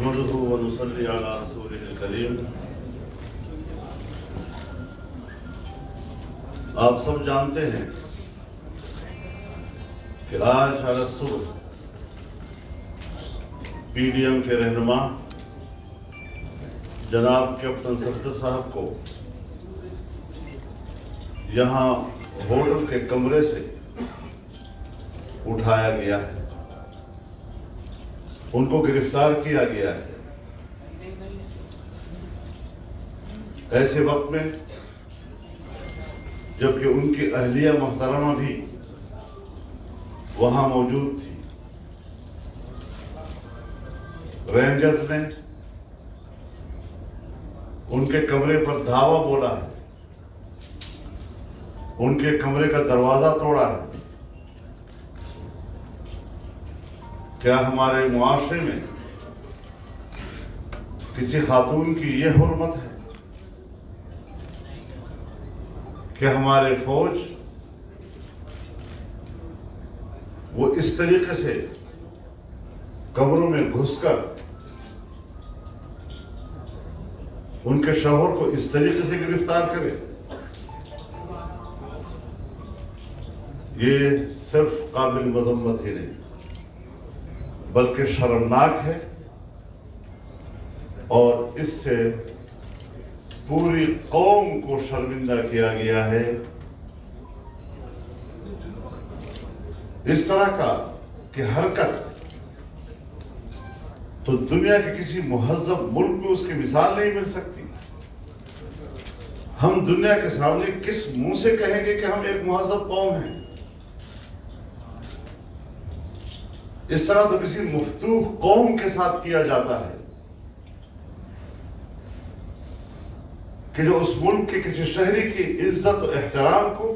نحمده ونصلي على رسوله الكريم. آپ سب جانتے ہیں کہ آج علی الصبح پی ڈی ایم کے رہنما جناب کیپٹن ستر صاحب کو یہاں ہوٹل کے کمرے سے اٹھایا گیا ہے، ان کو گرفتار کیا گیا ہے. ایسے وقت میں جبکہ ان کی اہلیہ محترمہ بھی وہاں موجود تھی. رینجرز نے ان کے کمرے پر دھاوا بولا ہے، ان کے کمرے کا دروازہ توڑا ہے. کیا ہمارے معاشرے میں کسی خاتون کی یہ حرمت ہے کہ ہمارے فوج وہ اس طریقے سے کمروں میں گھس کر ان کے شوہر کو اس طریقے سے گرفتار کرے؟ یہ صرف قابل مذمت ہی نہیں بلکہ شرمناک ہے، اور اس سے پوری قوم کو شرمندہ کیا گیا ہے. اس طرح کا کہ حرکت تو دنیا کے کسی مہذب ملک میں اس کی مثال نہیں مل سکتی. ہم دنیا کے سامنے کس منہ سے کہیں گے کہ ہم ایک مہذب قوم ہیں؟ اس طرح تو کسی مفتوح قوم کے ساتھ کیا جاتا ہے کہ جو اس ملک کے کسی شہری کی عزت و احترام کو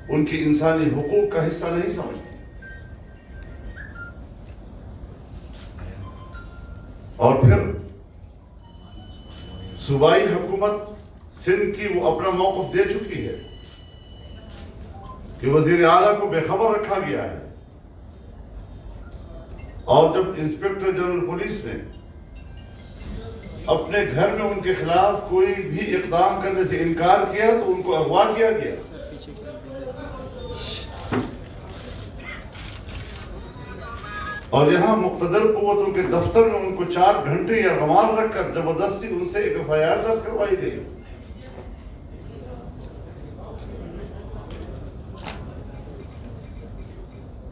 ان کی انسانی حقوق کا حصہ نہیں سمجھتی. اور پھر صوبائی حکومت سندھ کی وہ اپنا موقف دے چکی ہے کہ وزیر اعلیٰ کو بے خبر رکھا گیا ہے، اور جب انسپکٹر جنرل پولیس نے اپنے گھر میں ان کے خلاف کوئی بھی اقدام کرنے سے انکار کیا تو ان کو اغوا کیا گیا. اور یہاں مقتدر قوتوں کے دفتر میں ان کو 4 گھنٹے یا غمار رکھ کر زبردستی ان سے ایک FIR درج کروائی گئی.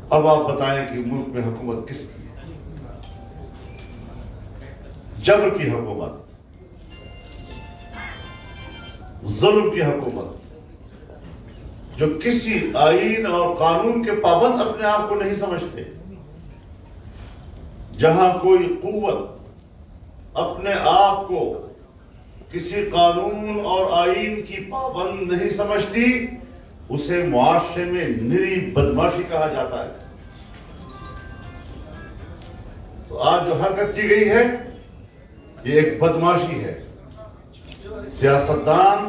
اب آپ بتائیں کہ ملک میں حکومت کس کی ہے؟ جبر کی حکومت، ظلم کی حکومت، جو کسی آئین اور قانون کے پابند اپنے آپ کو نہیں سمجھتے. جہاں کوئی قوت اپنے آپ کو کسی قانون اور آئین کی پابند نہیں سمجھتی، اسے معاشرے میں نری بدماشی کہا جاتا ہے. تو آج جو حرکت کی گئی ہے یہ ایک بدماشی ہے. سیاستدان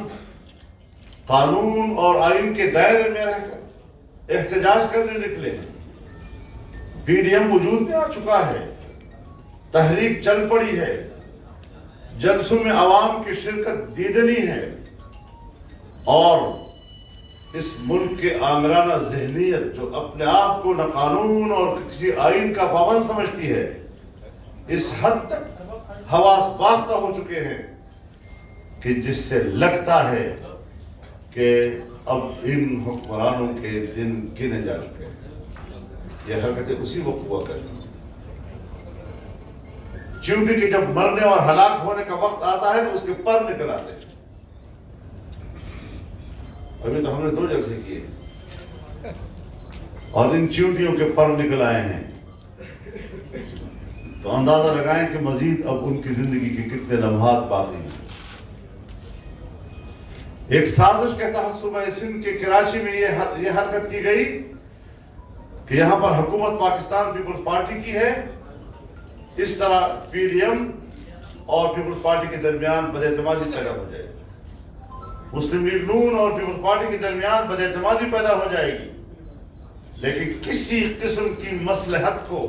قانون اور آئین کے دائرے میں رہ کر احتجاج کرنے نکلے ہیں. پی ڈی ایم وجود میں آ چکا ہے، تحریک چل پڑی ہے، جلسوں میں عوام کی شرکت دیدنی ہے، اور اس ملک کے آمرانہ ذہنیت جو اپنے آپ کو نہ قانون اور کسی آئین کا پابند سمجھتی ہے، اس حد تک حواس باختہ ہو چکے ہیں کہ جس سے لگتا ہے کہ اب ان حکمرانوں کے دن گنے جا چکے ہیں. یہ حرکتیں اسی وقت ہوا کرتی ہیں. چیونٹی کے جب مرنے اور ہلاک ہونے کا وقت آتا ہے تو اس کے پر نکل آتے ہیں. ابھی تو ہم نے 2 جلسے کیے اور ان چیونٹیوں کے پر نکل آئے ہیں، تو اندازہ لگائیں کہ مزید اب ان کی زندگی کے کتنے لمحات باقی ہیں. ایک سازش کے تحت صوبہ سندھ کے کراچی میں یہ حرکت کی گئی کہ یہاں پر حکومت پاکستان پیپلز پارٹی کی ہے. اس طرح پی ڈی ایم اور پیپلز پارٹی کے درمیان بداعتمادی پیدا ہو جائے گی، مسلم لیگ نون اور پیپلز پارٹی کے درمیان بداعتمادی پیدا ہو جائے گی. لیکن کسی قسم کی مصلحت کو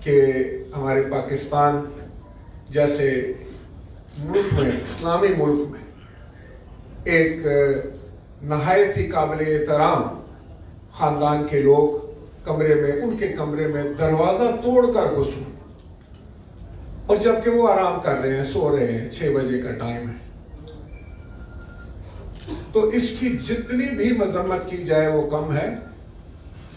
کہ ہمارے پاکستان جیسے ملک میں، اسلامی ملک میں، ایک نہایت ہی قابل احترام خاندان کے لوگ کمرے میں، ان کے کمرے میں دروازہ توڑ کر گھسیں، اور جبکہ وہ آرام کر رہے ہیں، سو رہے ہیں، 6 بجے کا ٹائم ہے. تو اس کی جتنی بھی مذمت کی جائے وہ کم ہے.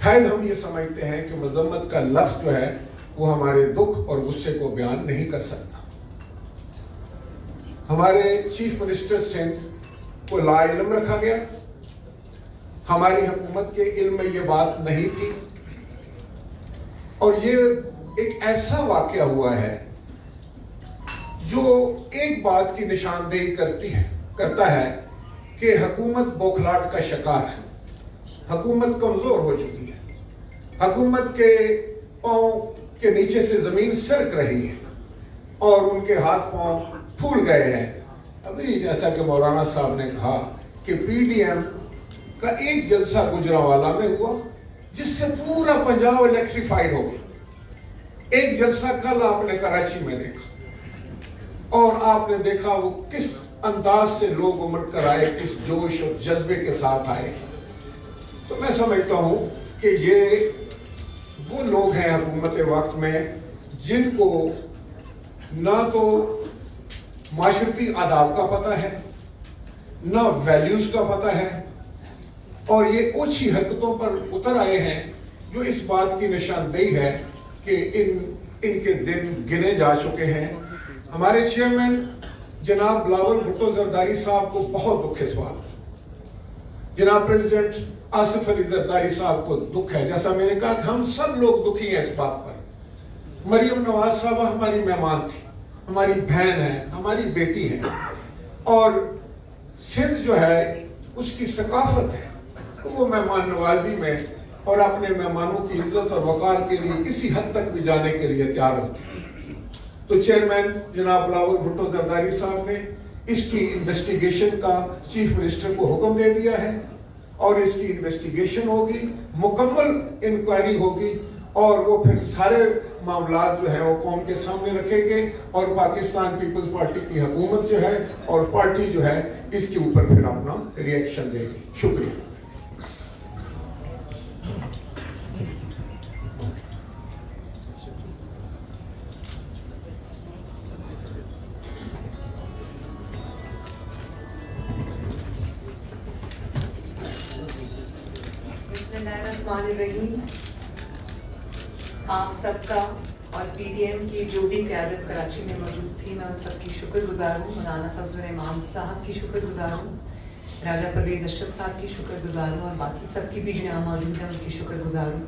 شاید ہم یہ سمجھتے ہیں کہ مذمت کا لفظ جو ہے وہ ہمارے دکھ اور غصے کو بیان نہیں کر سکتا. ہمارے چیف منسٹر سندھ کو لا علم رکھا گیا. ہماری حکومت کے علم میں یہ بات نہیں تھی، اور یہ ایک ایسا واقعہ ہوا ہے جو ایک بات کی نشاندہی کرتا ہے کہ حکومت بوکھلاٹ کا شکار ہے. حکومت کمزور ہو چکی ہے. حکومت کے پاؤں کے نیچے سے زمین سرک رہی ہے اور ان کے ہاتھ پاؤں پھول گئے ہیں. ابھی جیسا کہ مولانا صاحب نے کہا کہ پی ڈی ایم کا ایک جلسہ گجرانوالہ میں ہوا جس سے پورا پنجاب الیکٹریفائیڈ ہو گیا. ایک جلسہ کل آپ نے کراچی میں دیکھا، اور آپ نے دیکھا وہ کس انداز سے لوگ امٹ کر آئے، کس جوش اور جذبے کے ساتھ آئے. تو میں سمجھتا ہوں کہ یہ وہ لوگ ہیں حکومت وقت میں جن کو نہ تو معاشرتی آداب کا پتہ ہے، نہ ویلیوز کا پتہ ہے، اور یہ اوچھی حرکتوں پر اتر آئے ہیں جو اس بات کی نشاندہی ہے کہ ان کے دن گنے جا چکے ہیں. ہمارے چیئرمین جناب بلاول بھٹو زرداری صاحب کو بہت دکھ ہے اس بات کا. جناب پریزیڈنٹ آصف علی زرداری صاحب کو دکھ ہے. جیسا میں نے کہا کہ ہم سب لوگ دکھی ہیں اس بات پر. مریم نواز صاحبہ ہماری مہمان تھی، ہماری بہن ہے، ہماری بیٹی ہے، اور سندھ جو ہے اس کی ثقافت ہے وہ مہمان نوازی میں اور اپنے مہمانوں کی عزت اور وقار کے لیے کسی حد تک بھی جانے کے لیے تیار ہوتی ہے. تو چیئرمین جناب بلاول بھٹو زرداری صاحب نے اس کی انویسٹیگیشن کا چیف منسٹر کو حکم دے دیا ہے، اور اس کی انویسٹیگیشن ہوگی، مکمل انکوائری ہوگی، اور وہ پھر سارے معاملات جو ہیں وہ قوم کے سامنے رکھیں گے، اور پاکستان پیپلز پارٹی کی حکومت جو ہے اور پارٹی جو ہے اس کے اوپر پھر اپنا ری ایکشن دے گی. شکریہ. الرحیم. آپ سب کا اور پی ڈی ایم کی جو بھی قیادت کراچی میں موجود تھی، میں ان سب کی شکر گزار ہوں. مولانا فضل الرحمان صاحب کی شکر گزار ہوں، راجہ پرویز اشرف صاحب کی شکر گزار ہوں، اور باقی سب کی بھی جو یہاں موجود ہیں ان کی شکر گزار ہوں.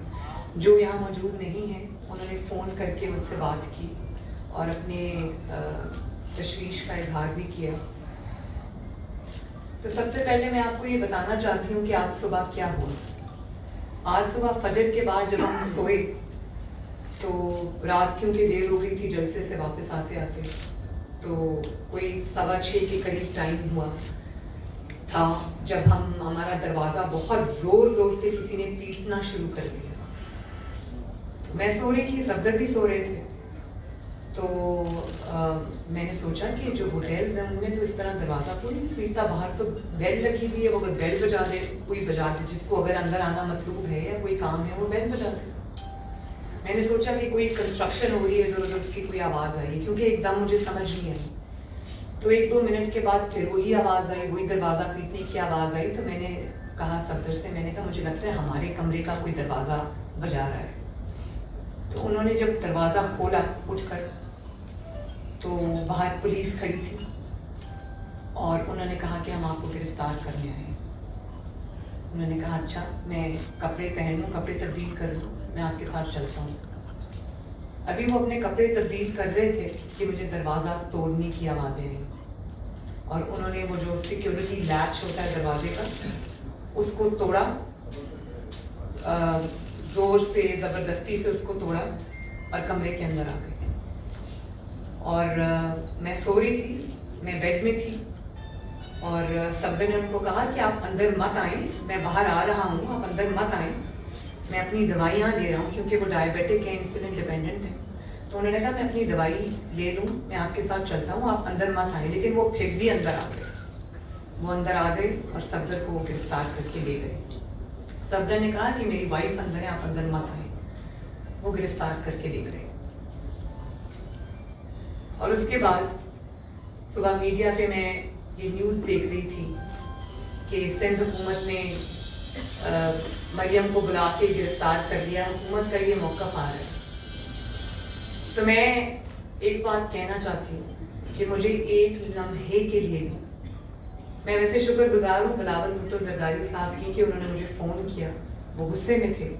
جو یہاں موجود نہیں ہیں انہوں نے فون کر کے مجھ سے بات کی اور اپنے تشویش کا اظہار بھی کیا. تو سب سے پہلے میں آپ کو یہ بتانا چاہتی ہوں کہ آج صبح کیا ہوا. آج صبح فجر کے بعد جب ہم سوئے تو رات کیونکہ دیر ہو گئی تھی جلسے سے واپس آتے آتے، تو کوئی 6:15 کے قریب ٹائم ہوا تھا جب ہمارا دروازہ بہت زور سے کسی نے پیٹنا شروع کر دیا. تو میں سو رہی تھی، صفدر بھی سو رہے تھے. تو میں نے سوچا کہ جو ہوٹلز ہیں ان میں تو اس طرح دروازہ کوئی نہیں پیٹتا، باہر تو بیل لگی ہوئی ہے، وہ اگر بیل بجا دے کوئی بجا دے، جس کو اگر اندر آنا مطلوب ہے یا کوئی کام ہے وہ بیل بجا دے. میں نے سوچا کہ کوئی کنسٹرکشن ہو رہی ہے ادھر ادھر، اس کی کوئی آواز آئی، کیونکہ ایک دم مجھے سمجھ نہیں آئی. تو 1-2 منٹ کے بعد پھر وہی آواز آئی، وہی دروازہ پیٹنے کی آواز آئی. تو میں نے کہا صفدر سے، میں نے کہا مجھے لگتا ہے ہمارے کمرے کا کوئی دروازہ بجا رہا ہے. تو انہوں نے جب دروازہ کھولا اٹھ کر تو باہر پولیس کھڑی تھی اور انہوں نے کہا کہ ہم آپ کو گرفتار کرنے آئے ہیں. انہوں نے کہا اچھا میں کپڑے پہن لوں، کپڑے تبدیل کر لوں، میں آپ کے ساتھ چلتا ہوں. ابھی وہ اپنے کپڑے تبدیل کر رہے تھے کہ مجھے دروازہ توڑنے کی آوازیں آئیں، اور انہوں نے وہ جو سیکیورٹی لیچ ہوتا ہے دروازے کا اس کو توڑا، زور سے زبردستی سے اس کو توڑا اور کمرے کے اندر آ گئے. اور میں سو رہی تھی، میں بیڈ میں تھی، اور صفدر نے ان کو کہا کہ آپ اندر مت آئیں، میں باہر آ رہا ہوں، آپ اندر مت آئیں. میں اپنی دوائیاں لے رہا ہوں کیونکہ وہ ڈائبیٹک ہیں, انسولین ڈپینڈنٹ ہیں. تو انہوں نے کہا میں اپنی دوائی لے لوں, میں آپ کے ساتھ چلتا ہوں, آپ اندر مت آئیں. لیکن وہ پھر بھی اندر آ گئے. وہ اندر آ گئے اور صفدر کو گرفتار کر کے لے گئے. صفدر نے کہا کہ میری وائف اندر ہے, آپ اندر مت آئیں. وہ گرفتار کر کے لے گئے. اور اس کے بعد صبح میڈیا پہ میں یہ نیوز دیکھ رہی تھی کہ سندھ حکومت نے مریم کو بلا کے گرفتار کر لیا, حکومت کا یہ موقف آ رہا ہے. تو میں ایک بات کہنا چاہتی ہوں کہ مجھے ایک لمحے کے لیے بھی, میں ویسے شکر گزار ہوں بلاول بھٹو زرداری صاحب کی کہ انہوں نے مجھے فون کیا. وہ غصے میں تھے.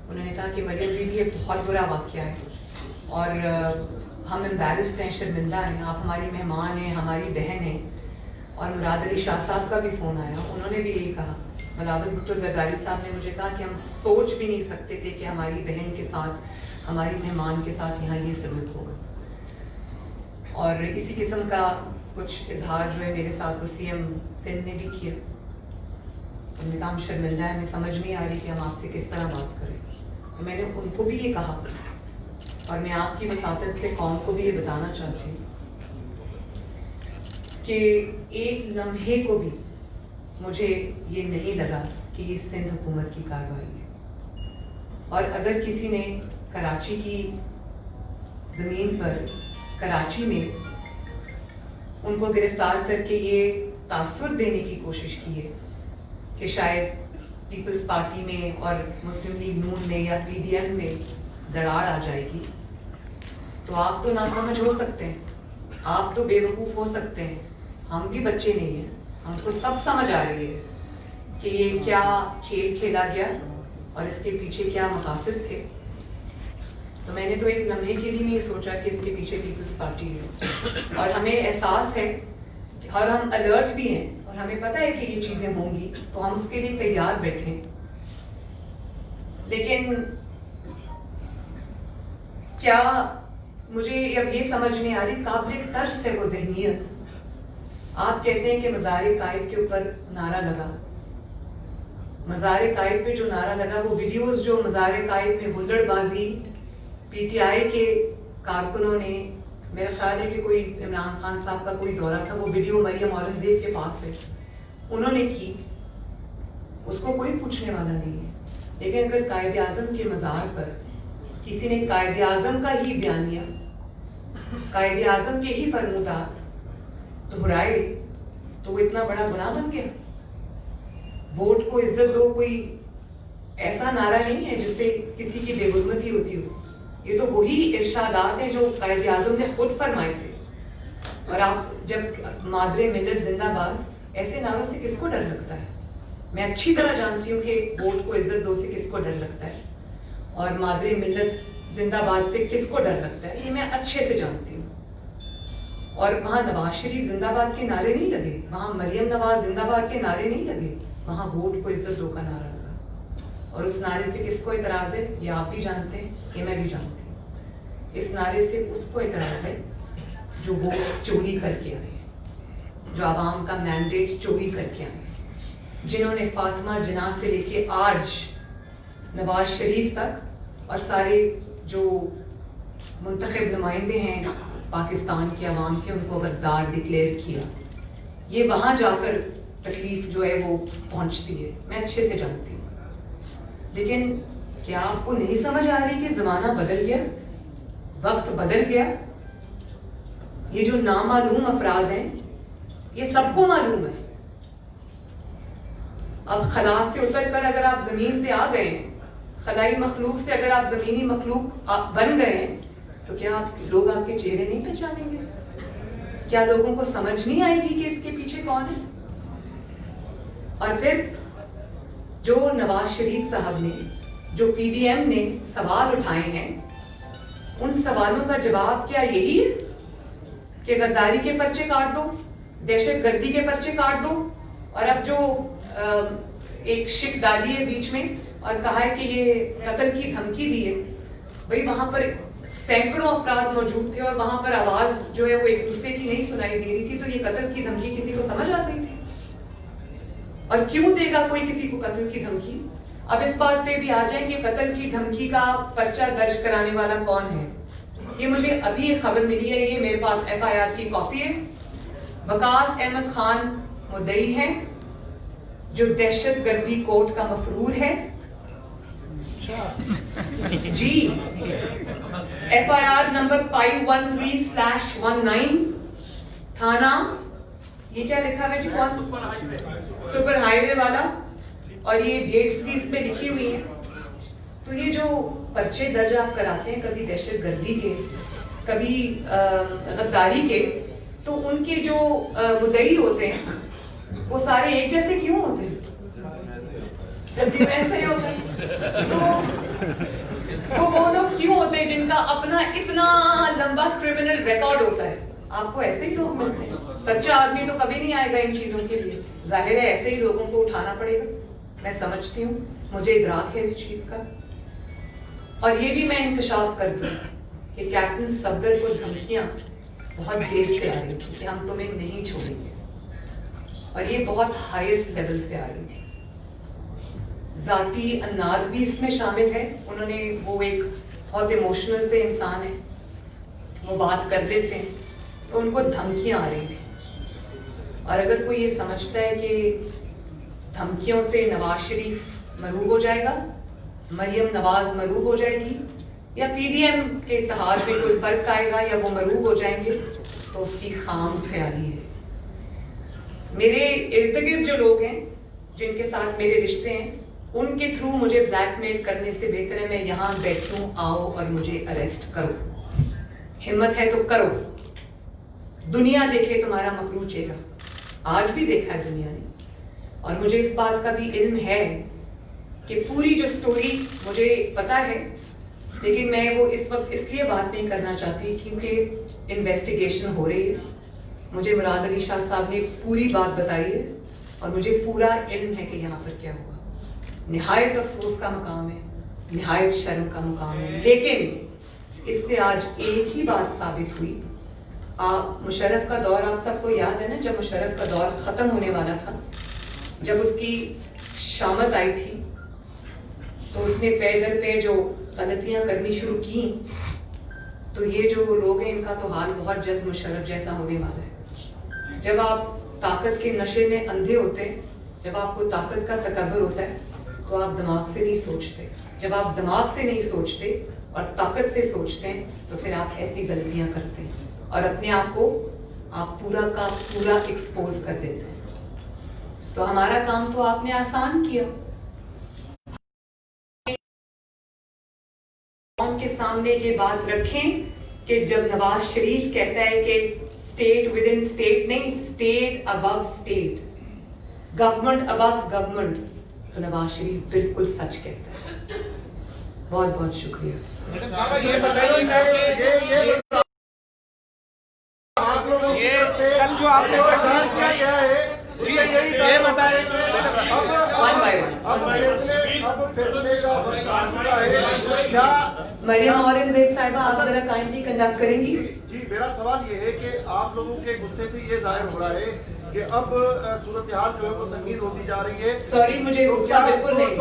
انہوں نے کہا کہ مریم دیدی یہ بہت برا واقعہ ہے اور ہم امبیرسڈ ہیں, شرمندہ ہیں, آپ ہماری مہمان ہیں, ہماری بہن ہیں. اور مراد علی شاہ صاحب کا بھی فون آیا, انہوں نے بھی یہی کہا. بلاول بھٹو زرداری صاحب نے مجھے کہا کہ ہم سوچ بھی نہیں سکتے تھے کہ ہماری بہن کے ساتھ, ہماری مہمان کے ساتھ یہاں یہ سلوک ہوگا. اور اسی قسم کا کچھ اظہار جو ہے میرے ساتھ وہ سی ایم سندھ نے بھی کیا. انہوں نے کہا ہم شرمندہ ہیں, ہمیں سمجھ نہیں آ رہی کہ ہم آپ سے کس طرح بات کریں. تو میں نے ان کو بھی یہ کہا اور میں آپ کی وساطت سے قوم کو بھی یہ بتانا چاہتی ہوں کہ ایک لمحے کو بھی مجھے یہ نہیں لگا کہ یہ سندھ حکومت کی کارروائی ہے. اور اگر کسی نے کراچی کی زمین پر, کراچی میں ان کو گرفتار کر کے یہ تاثر دینے کی کوشش کی ہے کہ شاید پیپلز پارٹی میں اور مسلم لیگ نون میں یا پی ڈی ایم میں دراڑ آ جائے گی, تو آپ تو ناسمجھ ہو سکتے ہیں, آپ تو بے وقوف ہو سکتے ہیں. ہم بھی بچے نہیں ہیں, ہم کو سب سمجھ آ رہی ہے کہ یہ کیا کھیل کھیلا گیا اور اس کے پیچھے کیا مقاصد تھے. تو میں نے تو ایک لمحے کے لیے نہیں سوچا کہ اس کے پیچھے پیپلز پارٹی ہے. اور ہمیں احساس ہے اور ہم الرٹ بھی ہیں اور ہمیں پتہ ہے کہ یہ چیزیں ہوں گی, تو ہم اس کے لیے تیار بیٹھیں. لیکن کیا مجھے اب یہ سمجھ نہیں آ رہی, قابل ترس ہے وہ ذہنیت. آپ کہتے ہیں کہ مزار قائد کے اوپر نعرہ لگا, مزار قائد پہ جو نعرہ لگا وہ ویڈیوز جو مزار قائد میں ہلڑ بازی پی ٹی آئی کے کارکنوں نے, میرا خیال ہے کہ کوئی عمران خان صاحب کا کوئی دورہ تھا, وہ ویڈیو مریم اورنگزیب کے پاس ہے, انہوں نے کی, اس کو کوئی پوچھنے والا نہیں ہے. لیکن اگر قائد اعظم کے مزار پر کسی نے قائد اعظم کا ہی بیانیہ, قائد اعظم کے ہی فرمودات دہرائے تو وہ اتنا بڑا گناہ بن گیا. ووٹ کو عزت دو کوئی ایسا نعرہ نہیں ہے جس سے کسی کی بے حرمتی ہوتی ہو. یہ تو وہی ارشادات ہیں جو قائد اعظم نے خود فرمائے تھے. اور آپ جب مادر ملت زندہ باد, ایسے نعروں سے کس کو ڈر لگتا ہے؟ میں اچھی طرح جانتی ہوں کہ ووٹ کو عزت دو سے کس کو ڈر لگتا ہے اور مادر ملت زندہ باد سے کس کو ڈر لگتا ہے, یہ میں اچھے سے جانتی ہوں. اور وہاں نواز شریف زندہ باد کے نعرے نہیں لگے, وہاں مریم نواز زندہ باد کے نعرے نہیں لگے, وہاں ووٹ کو عزت دو کا نعرہ لگا. اور اس نعرے سے کس کو اعتراض ہے یہ آپ بھی جانتے ہیں, یہ میں بھی جانتی ہوں. اس نعرے سے اس کو اعتراض ہے جو ووٹ چوری کر کے آئے, جو عوام کا مینڈیٹ چوری کر کے آئے, جنہوں نے فاطمہ جناح سے لے کے آج نواز شریف تک اور سارے جو منتخب نمائندے ہیں پاکستان کے عوام کے, ان کو غدار ڈکلیئر کیا. یہ وہاں جا کر تکلیف جو ہے وہ پہنچتی ہے, میں اچھے سے جانتی ہوں. لیکن کیا آپ کو نہیں سمجھ آ رہی کہ زمانہ بدل گیا, وقت بدل گیا. یہ جو نامعلوم افراد ہیں یہ سب کو معلوم ہے. اب خلا سے اتر کر اگر آپ زمین پہ آ گئے ہیں, خلائی مخلوق سے اگر آپ زمینی مخلوق بن گئے ہیں, تو کیا لوگ آپ کے چہرے نہیں پہچانیں گے؟ کیا لوگوں کو سمجھ نہیں آئے گی کہ اس کے پیچھے کون ہے؟ اور پھر جو نواز شریف صاحب نے, جو پی ڈی ایم نے سوال اٹھائے ہیں, ان سوالوں کا جواب کیا یہی ہے کہ غداری کے پرچے کاٹ دو, دہشت گردی کے پرچے کاٹ دو, اور اب جو ایک شک ڈالی ہے بیچ میں اور کہا ہے کہ یہ قتل کی دھمکی دی ہے. بھئی وہاں پر سینکڑوں افراد موجود تھے اور وہاں پر آواز جو ہے وہ ایک دوسرے کی نہیں سنائی دے رہی تھی, تو یہ قتل کی دھمکی کسی کو سمجھ آ گئی تھی؟ اور کیوں دے گا کوئی کسی کو قتل کی دھمکی؟ اب اس بات پہ بھی آ جائیں کہ قتل کی دھمکی کا پرچہ درج کرانے والا کون ہے. یہ مجھے ابھی ایک خبر ملی ہے, یہ میرے پاس FIR کی کاپی ہے. وقاص احمد خان مدعی ہے جو دہشت گردی کوڈ کا مفرور ہے. جی, FIR نمبر 513/19 تھانہ, یہ کیا لکھا ہوا ہے جی, کون سپر ہائی وے والا, اور یہ ڈیٹس بھی اس میں لکھی ہوئی ہیں. تو یہ جو پرچے درج آپ کراتے ہیں کبھی دہشت گردی کے, کبھی غداری کے, تو ان کے جو مدعی ہوتے ہیں وہ سارے ایک جیسے کیوں ہوتے ہیں؟ گردی میں ایسے ہی ہوتا ہے. تو وہ لوگ کیوں ہوتے ہیں جن کا اپنا اتنا لمبا کرمنل ریکارڈ ہوتا ہے؟ آپ کو ایسے ہی لوگ ملتے ہیں. سچا آدمی تو کبھی نہیں آئے گا ان چیزوں کے لیے. ظاہر ہے ایسے ہی لوگوں کو اٹھانا پڑے گا. میں سمجھتی ہوں, مجھے ادراک ہے اس چیز کا. اور یہ بھی میں انکشاف کر دوں کہ کیپٹن صفدر کو دھمکیاں بہت دیر سے آ رہی تھی کہ ہم تمہیں نہیں چھوڑیں گے, اور یہ بہت ہائیسٹ لیول سے آ رہی تھی. ذاتی اناد بھی اس میں شامل ہے. انہوں نے, وہ ایک بہت ایموشنل سے انسان ہے, وہ بات کر لیتے ہیں تو ان کو دھمکیاں آ رہی تھی. اور اگر کوئی یہ سمجھتا ہے کہ دھمکیوں سے نواز شریف مروب ہو جائے گا, مریم نواز مروب ہو جائے گی, یا PDM کے اتحاد میں کوئی فرق آئے گا یا وہ مروب ہو جائیں گے, تو اس کی خام خیالی ہے. میرے ارد گرد جو لوگ ہیں جن کے ساتھ میرے رشتے ہیں, ان کے تھرو مجھے بلیک میل کرنے سے بہتر ہے میں یہاں بیٹھی ہوں, آؤ اور مجھے اریسٹ کرو. ہمت ہے تو کرو. دنیا دیکھے تمہارا مکروہ چہرہ, آج بھی دیکھا ہے دنیا نے. اور مجھے اس بات کا بھی علم ہے کہ پوری جو سٹوری مجھے پتا ہے, لیکن میں وہ اس وقت اس لیے بات نہیں کرنا چاہتی کیونکہ انویسٹیگیشن ہو رہی ہے. مجھے مراد علی شاہ صاحب نے پوری بات بتائی ہے اور مجھے پورا علم ہے کہ یہاں پر کیا ہوا. نہایت افسوس کا مقام ہے, نہایت شرم کا مقام ہے, لیکن اس سے آج ایک ہی بات ثابت ہوئی. مشرف کا دور آپ سب کو یاد ہے نا, جب مشرف کا دور ختم ہونے والا تھا, جب اس کی شامت آئی تھی, تو اس نے پے در پے جو غلطیاں کرنی شروع کی, تو یہ جو لوگ ہیں ان کا تو حال بہت جلد مشرف جیسا ہونے والا ہے. جب آپ طاقت کے نشے میں اندھے ہوتے ہیں, جب آپ کو طاقت کا تکبر ہوتا ہے, تو آپ دماغ سے نہیں سوچتے. جب آپ دماغ سے نہیں سوچتے اور طاقت سے سوچتے ہیں, تو پھر آپ ایسی غلطیاں کرتے ہیں اور اپنے آپ کو آپ پورا کا پورا ایکسپوز کر دیتے ہیں. تو ہمارا کام تو آپ نے آسان کیا. قوم کے سامنے یہ بات رکھیں کہ جب نواز شریف کہتا ہے کہ اسٹیٹ ود ان اسٹیٹ نہیں, اسٹیٹ ابو اسٹیٹ, گورنمنٹ ابو گورنمنٹ, تو نواز شریف بالکل سچ کہتا ہے. بہت بہت شکریہ. یہ بتائیے آپ لوگوں یہ کل جو آپ نے کیا گیا ہے, جی یہ بتائیں. One by one. اب فیصلے کا ہے کیا؟ مریم اورنگزیب صاحبہ آپ ذرا کائنڈلی کنڈکٹ کریں گی. جی, میرا سوال یہ ہے کہ آپ لوگوں کے غصے سے یہ ظاہر ہو رہا ہے کہ اب صورتحال جو ہے وہ سنگین ہوتی جا رہی ہے. سوری, مجھے غصہ بالکل نہیں.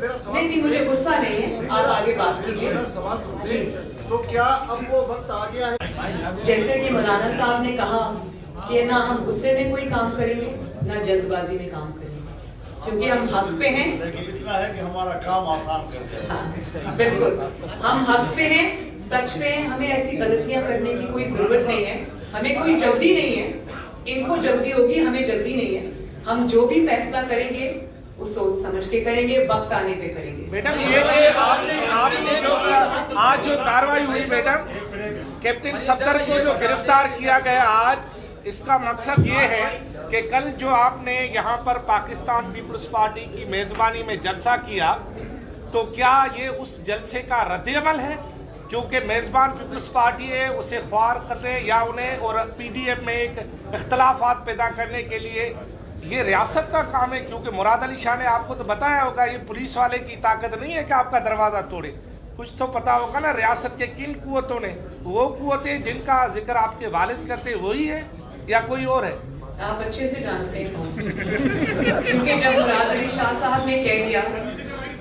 میرا سوال نہیں, مجھے غصہ نہیں ہے, آپ آگے بات کیجیے. میرا سوال سنیں, تو کیا اب وہ وقت آ گیا ہے جیسے کہ مولانا صاحب نے کہا کہ نہ ہم غصے میں کوئی کام کریں گے نہ جلد بازی میں کام کریں گے, کیونکہ ہم حق پہ ہیں. لیکن اتنا ہے کہ ہمارا کام آسان کر دیں. ہاں بالکل, ہم حق پہ ہیں, سچ پہ ہیں. ہمیں ایسی غلطیاں کرنے کی کوئی ضرورت نہیں ہے, ہمیں کوئی جلدی نہیں ہے. ان کو جلدی ہوگی, ہمیں جلدی نہیں ہے. ہم جو بھی فیصلہ کریں گے وہ سوچ سمجھ کے کریں گے, وقت آنے پہ کریں گے. میڈم یہ کہ آپ نے جو آج جو کارروائی ہوئی میڈم, کیپٹن صفدر کو جو گرفتار کیا گیا آج, اس کا مقصد یہ ہے کہ کل جو آپ نے یہاں پر پاکستان پیپلز پارٹی کی میزبانی میں جلسہ کیا, تو کیا یہ اس جلسے کا رد عمل ہے؟ کیونکہ میزبان پیپلز پارٹی ہے, اسے خوار کرنے یا انہیں اور PDM میں ایک اختلافات پیدا کرنے کے لیے یہ ریاست کا کام ہے. کیونکہ مراد علی شاہ نے آپ کو تو بتایا ہوگا, یہ پولیس والے کی طاقت نہیں ہے کہ آپ کا دروازہ توڑے. کچھ تو پتا ہوگا نا ریاست کے کن قوتوں نے, وہ قوتیں جن کا ذکر آپ کے والد کرتے وہی ہے یا کوئی اور ہے؟ آپ اچھے سے جانتے ہیں کیونکہ جب مراد علی شاہ صاحب نے کہہ دیا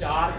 4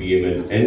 PMLN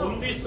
19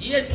GHQ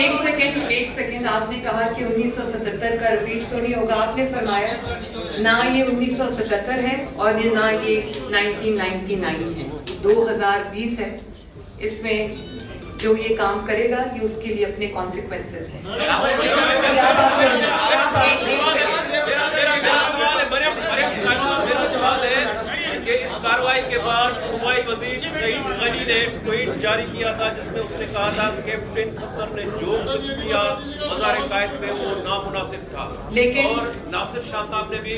ایک سیکنڈ آپ نے کہا کہ 1977 کا ریپیٹ تو نہیں ہوگا. آپ نے فرمایا نہ یہ 1977 ہے اور نہ یہ 1999 ہے, 2020 ہے. اس میں جو یہ کام کرے گا یہ اس کے لیے اپنے کانسیکوینسز ہیں. کہ اس کارروائی کے بعد صوبائی وزیر سعید غنی نے ٹویٹ جاری کیا تھا جس میں اس نے کہا تھا کہ کیپٹن صفدر نے جو کچھ کیا مزار قائد پہ وہ نامناسب تھا. اور ناصر شاہ صاحب نے بھی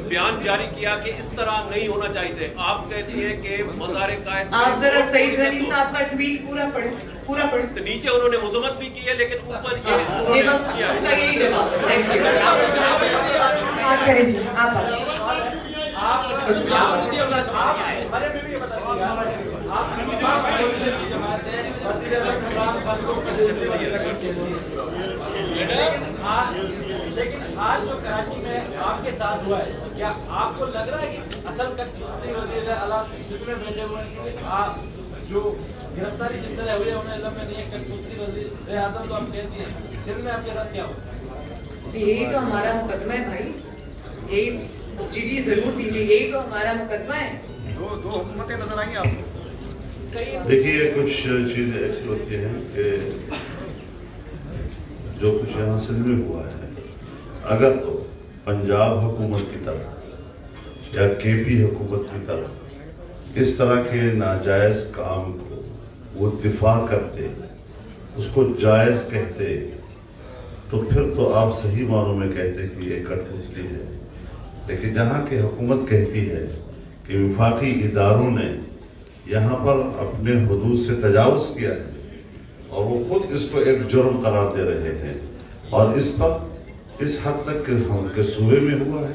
بیان جاری کیا کہ اس طرح نہیں ہونا چاہیے. آپ کہتی ہیں کہ مزار قائد آپ ذرا سعید غنی صاحب کا ٹویٹ پورا پڑھیں. تو نیچے انہوں نے مذمت بھی کی ہے لیکن اوپر یہ بس اس کا یہی جواب ہے. Thank you. آپ کریں جی, آپ لیکن آج جو کراچی میں آپ کے ساتھ ہوا ہے, کیا آپ کو لگ رہا ہے کہ اصل کشمیر وزیر اعلیٰ جتنے بیٹھے ہوئے ہیں آپ جو گرفتاری جن طرح ہوئی ہے انہیں علم میں نہیں ہے کہ دوسری وزیر اعظم تو آپ کہتی ہیں سندھ میں آپ کے ساتھ کیا ہوا؟ یہی تو ہمارا مقدمہ ہے بھائی. یہی جی ضرور دیجیے, یہی تو ہمارا مقدمہ ہے. دو حکومتیں نظر آئیں آپ کو. دیکھیے کچھ چیزیں ایسی ہوتی ہیں کہ جو کچھ یہاں سندھ میں ہوا ہے, اگر تو پنجاب حکومت کی طرح یا کے پی حکومت کی طرح اس طرح کے ناجائز کام کو وہ دفاع کرتے, اس کو جائز کہتے, تو پھر تو آپ صحیح معنوں میں کہتے کہ یہ کٹپتلی ہے. لیکن جہاں کی حکومت کہتی ہے کہ وفاقی اداروں نے یہاں پر اپنے حدود سے تجاوز کیا ہے اور وہ خود اس کو ایک جرم قرار دے رہے ہیں, اور اس پر اس حد تک کہ ہم کے صوبے میں ہوا ہے,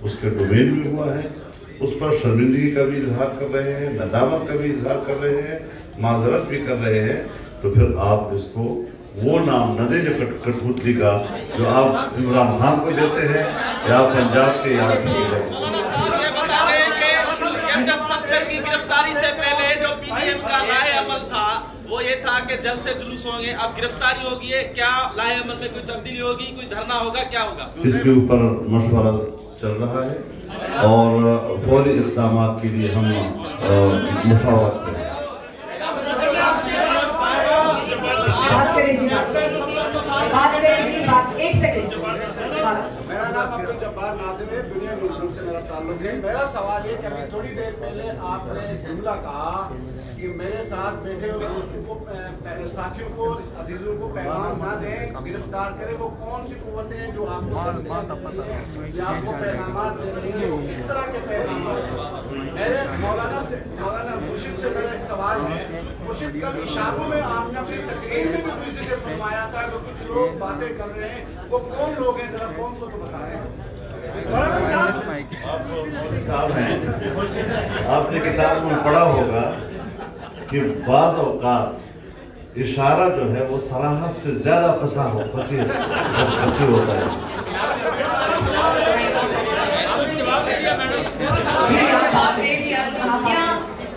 اس کے ڈومین میں ہوا ہے, اس پر شرمندگی کا بھی اظہار کر رہے ہیں, ندامت کا بھی اظہار کر رہے ہیں, معذرت بھی کر رہے ہیں, تو پھر آپ اس کو وہ نام نہ دیں جو کٹپتلی کا جو آپ عمران خان کو دیتے ہیں یا پنجاب کے یا کی گرفتاری سے پہلے جو پی ڈی ایم کا لائحہ عمل تھا وہ یہ تھا کہ جلد سے جلوس ہوں گے. اب گرفتاری ہوگی ہے, کیا لائحہ عمل میں کوئی تبدیلی ہوگی, کوئی دھرنا ہوگا, کیا ہوگا؟ اس کے اوپر مشورہ چل رہا ہے اور فوری اقدامات کے لیے ہم مشاورت کریں. ایک سیکنڈ. میرا نام عبد الجبار ناصر ہے, دنیا نیوز گروپ سے میرا تعلق ہے. میرا سوال یہ کہ ابھی تھوڑی دیر پہلے آپ نے جملہ کہا کہ میرے ساتھ بیٹھے ہوئے دوستوں کو, ساتھیوں کو, عزیزوں کو پیغام نہ دیں, گرفتار کریں. وہ کون سی قوتیں ہیں جو آپ کو پیغامات دے رہی ہیں, وہ کس طرح کے پیغامات ہیں؟ میرے مولانا مرشد سے میرا ایک سوال ہے. مرشد کل اشاروں میں آپ نے اپنی تقریر میں بھی کچھ ذکر فرمایا تھا کہ کچھ لوگ باتیں کر رہے ہیں, وہ کون لوگ ہیں, ذرا کون کو تو بتائیں. آپ مولوی صاحب ہیں, آپ نے کتاب میں پڑھا ہوگا کہ بعض اوقات اشارہ جو ہے وہ صراحت سے زیادہ فصیح ہوتا ہے.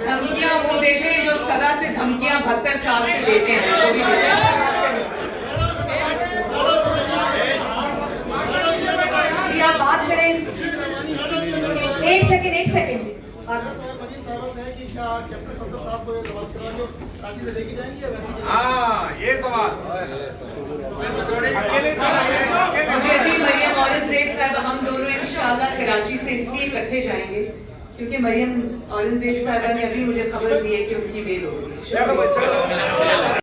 دھمکیاں وہ دیتے ہیں جو سدا سے دھمکیاں 72 سال سے دیتے ہیں, وہ بھی دیتے ہیں. آپ بات کریں. ایک سیکنڈ. یہ سوال مجھے ابھی مریم اورنگزیب صاحبہ, ہم دونوں انشاءاللہ کراچی سے اس لیے اکٹھے جائیں گے کیونکہ مریم اورنگزیب صاحبہ نے ابھی مجھے خبر دی ہے کہ ان کی بیل ہو گئی ہے.